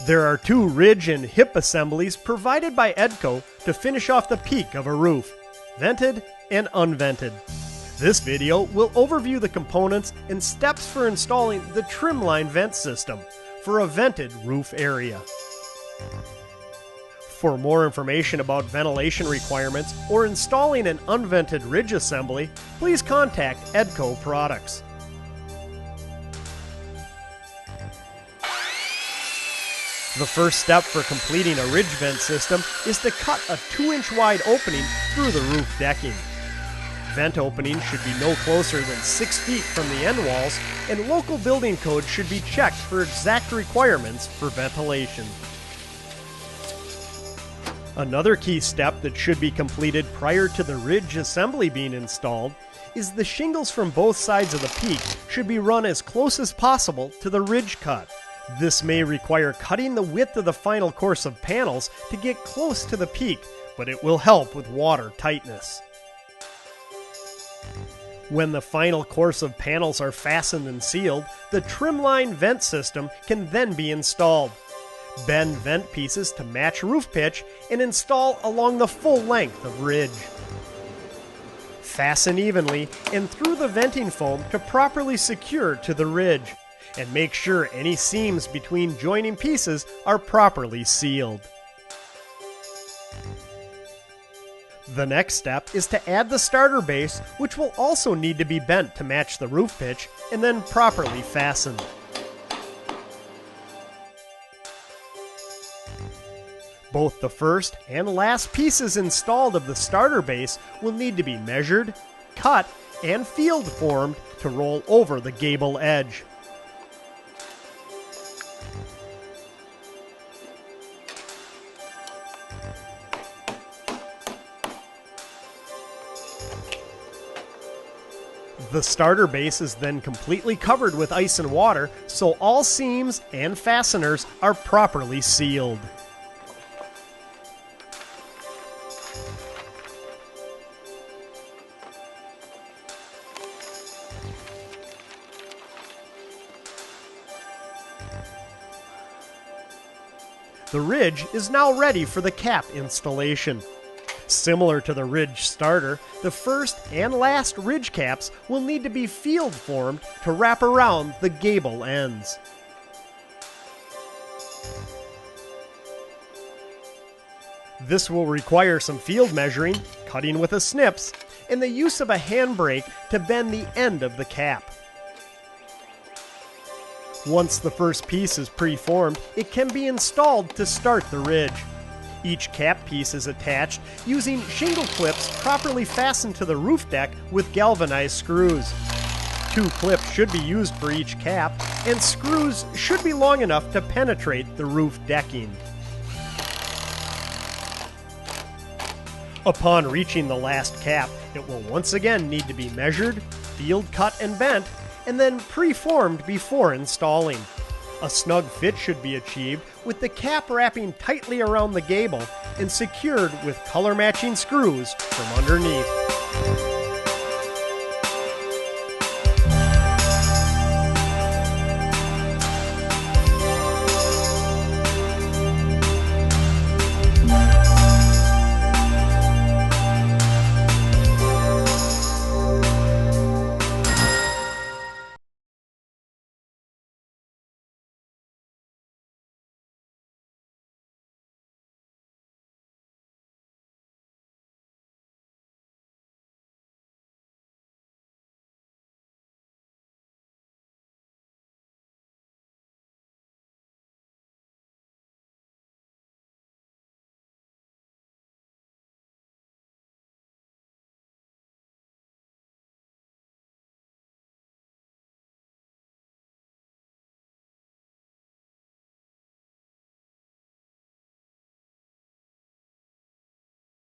There are two ridge and hip assemblies provided by EDCO to finish off the peak of a roof, vented and unvented. This video will overview the components and steps for installing the trimline vent system for a vented roof area. For more information about ventilation requirements or installing an unvented ridge assembly, please contact EDCO Products. The first step for completing a ridge vent system is to cut a 2-inch wide opening through the roof decking. Vent openings should be no closer than 6 feet from the end walls, and local building code should be checked for exact requirements for ventilation. Another key step that should be completed prior to the ridge assembly being installed is the shingles from both sides of the peak should be run as close as possible to the ridge cut. This may require cutting the width of the final course of panels to get close to the peak, but it will help with water tightness. When the final course of panels are fastened and sealed, the trimline vent system can then be installed. Bend vent pieces to match roof pitch and install along the full length of ridge. Fasten evenly and through the venting foam to properly secure to the ridge, and make sure any seams between joining pieces are properly sealed. The next step is to add the starter base, which will also need to be bent to match the roof pitch and then properly fastened. Both the first and last pieces installed of the starter base will need to be measured, cut, and field formed to roll over the gable edge. The starter base is then completely covered with ice and water, so all seams and fasteners are properly sealed. The ridge is now ready for the cap installation. Similar to the ridge starter, the first and last ridge caps will need to be field formed to wrap around the gable ends. This will require some field measuring, cutting with a snips, and the use of a handbrake to bend the end of the cap. Once the first piece is pre-formed, it can be installed to start the ridge. Each cap piece is attached using shingle clips properly fastened to the roof deck with galvanized screws. 2 clips should be used for each cap, and screws should be long enough to penetrate the roof decking. Upon reaching the last cap, it will once again need to be measured, field cut and bent, and then pre-formed before installing. A snug fit should be achieved with the cap wrapping tightly around the gable and secured with color-matching screws from underneath.